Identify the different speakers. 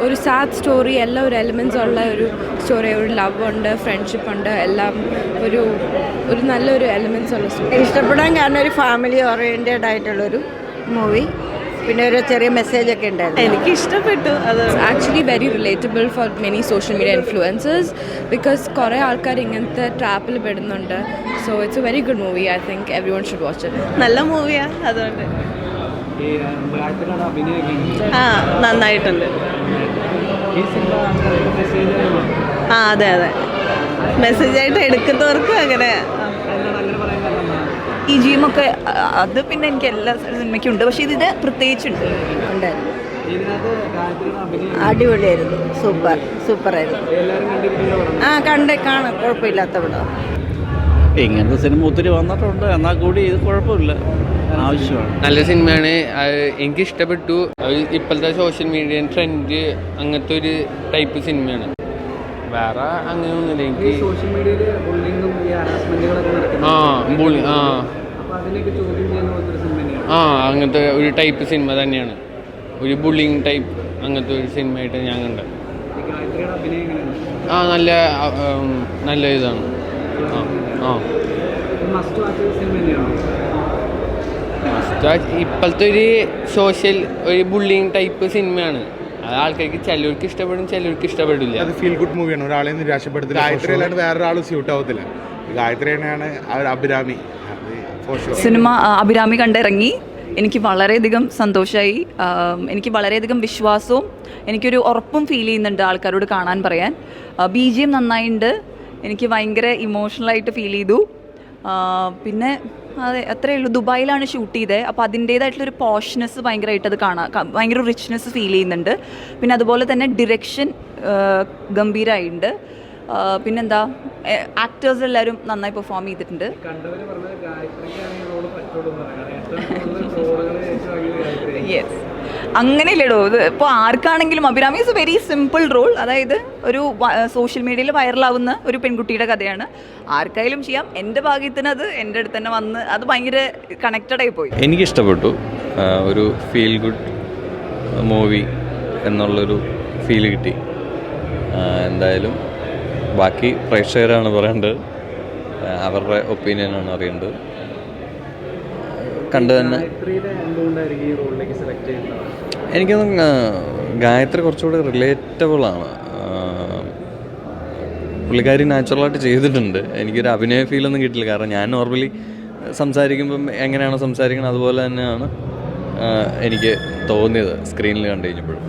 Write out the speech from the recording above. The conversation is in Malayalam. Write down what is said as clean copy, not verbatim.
Speaker 1: ഒരു സാഡ് സ്റ്റോറി, എല്ലാം ഒരു എലിമെൻറ്റ്സ് ഉള്ള ഒരു സ്റ്റോറി. ഒരു ലവ് ഉണ്ട്, ഫ്രണ്ട്ഷിപ്പ് ഉണ്ട്, എല്ലാം ഒരു നല്ലൊരു എലിമെൻറ്റ്സ് ഉള്ള സ്റ്റോറി.
Speaker 2: ഇഷ്ടപ്പെടാൻ കാരണം ഒരു ഫാമിലി ഓറിയൻറ്റഡ് ആയിട്ടുള്ളൊരു മൂവി, പിന്നെ ഒരു ചെറിയ മെസ്സേജ് ഒക്കെ ഉണ്ടായിരുന്നു.
Speaker 3: എനിക്ക് ഇഷ്ടപ്പെട്ടു. അത്
Speaker 1: actually very relatable for many social media influencers, because കുറേ ആൾക്കാർ ഇങ്ങനത്തെ ട്രാപ്പിൽ പെടുന്നുണ്ട്. So it's a very good movie. I think everyone should watch it.
Speaker 3: നല്ല മൂവിയാണ്, അതുകൊണ്ട് നന്നായിട്ടുണ്ട്. അതെ അതെ, മെസ്സേജായിട്ട് എടുക്കുന്നവർക്ക് അങ്ങനെ.
Speaker 4: ഈ ജിയമൊക്കെ അത് പിന്നെ എനിക്ക് എല്ലാ സിനിമയ്ക്കും ഉണ്ട്, പക്ഷേ ഇതിന് പ്രത്യേകിച്ചുണ്ട്.
Speaker 2: ഉണ്ടായിരുന്നു, അടിപൊളിയായിരുന്നു, സൂപ്പറായിരുന്നു. കാണാം, കുഴപ്പമില്ലാത്ത പടം.
Speaker 5: ഇങ്ങനത്തെ സിനിമ ഒത്തിരി വന്നിട്ടുണ്ട്, എന്നാൽ കൂടി ഇത് കുഴപ്പമില്ല, ആവശ്യമാണ്.
Speaker 6: നല്ല സിനിമയാണ്, എനിക്ക് ഇഷ്ടപ്പെട്ടു. ഇപ്പോഴത്തെ സോഷ്യൽ മീഡിയ ട്രെൻഡ് അങ്ങനത്തെ ഒരു ടൈപ്പ് സിനിമയാണ്. വേറെ അങ്ങനെയൊന്നുമില്ല എനിക്ക്. അങ്ങനത്തെ ഒരു ടൈപ്പ് സിനിമ തന്നെയാണ്, ഒരു ബുള്ളിങ് ടൈപ്പ് അങ്ങനത്തെ ഒരു സിനിമയായിട്ട് ഞാൻ കണ്ടത്. നല്ല നല്ല ഇതാണ്. ഇപ്പോഴത്തെ ഒരു സോഷ്യൽ ഒരു ബുള്ളിങ് ടൈപ്പ് സിനിമയാണ്. അത് ആൾക്കാർക്ക് ചിലർക്ക് ഇഷ്ടപ്പെടും, ചിലർക്ക് ഇഷ്ടപ്പെടില്ല.
Speaker 7: അത് ഫീൽ ഗുഡ് മൂവിയാണ്, ഒരാളെ നിരാശപ്പെടുത്തില്ല. ഗായത്രി അല്ലാണ്ട് വേറൊരാൾ സ്യൂട്ട് ആവത്തില്ല. ഗായത്രി തന്നെയാണ് അഭിരാമി
Speaker 4: സിനിമ. അഭിരാമി കണ്ടിറങ്ങി, എനിക്ക് വളരെയധികം സന്തോഷമായി. എനിക്ക് വളരെയധികം വിശ്വാസവും എനിക്കൊരു ഉറപ്പും ഫീൽ ചെയ്യുന്നുണ്ട് ആൾക്കാരോട് കാണാൻ പറയാൻ. BGM നന്നായിട്ടുണ്ട്, എനിക്ക് ഭയങ്കര ഇമോഷണലായിട്ട് ഫീൽ ചെയ്തു. പിന്നെ അതെ, അത്രയേ ഉള്ളൂ. ദുബായിലാണ് ഷൂട്ട് ചെയ്തത്, അപ്പോൾ അതിൻ്റേതായിട്ടുള്ളൊരു പോഷ്നെസ് ഭയങ്കരമായിട്ട് അത് കാണാം, ഭയങ്കര റിച്ച്നെസ് ഫീൽ ചെയ്യുന്നുണ്ട്. പിന്നെ അതുപോലെ തന്നെ ഡിറക്ഷൻ ഗംഭീരമായിട്ടുണ്ട്. പിന്നെന്താ, ആക്ടേഴ്സ് എല്ലാവരും നന്നായി പെർഫോം ചെയ്തിട്ടുണ്ട്. യെസ്, അങ്ങനെയല്ലേടോ ഇത്. ഇപ്പോൾ ആർക്കാണെങ്കിലും Abhirami is a very simple role. അതായത് ഒരു സോഷ്യൽ മീഡിയയിൽ വൈറലാവുന്ന ഒരു പെൺകുട്ടിയുടെ കഥയാണ്, ആർക്കായാലും ചെയ്യാം. എൻ്റെ ഭാഗ്യത്തിന് അത് എൻ്റെ അടുത്ത് തന്നെ വന്ന് അത് ഭയങ്കര കണക്റ്റഡായി പോയി.
Speaker 8: എനിക്കിഷ്ടപ്പെട്ടു. ഒരു ഫീൽ ഗുഡ് മൂവി എന്നുള്ളൊരു ഫീൽ കിട്ടി. എന്തായാലും ബാക്കി പ്രേക്ഷകരാണ് പറയേണ്ടത്, അവരുടെ ഒപ്പീനിയനാണ് അറിയേണ്ടത്. കണ്ടു തന്നെ എനിക്കൊന്നും ഗായത്രി കുറച്ചുകൂടി റിലേറ്റബിളാണ്. പുള്ളിക്കാരി നാച്ചുറലായിട്ട് ചെയ്തിട്ടുണ്ട്. എനിക്കൊരു അഭിനയ ഫീലൊന്നും കിട്ടില്ല, കാരണം ഞാൻ നോർമലി സംസാരിക്കുമ്പം എങ്ങനെയാണോ സംസാരിക്കുന്നത് അതുപോലെ തന്നെയാണ് എനിക്ക് തോന്നിയത് സ്ക്രീനിൽ കണ്ടു കഴിഞ്ഞപ്പോഴും.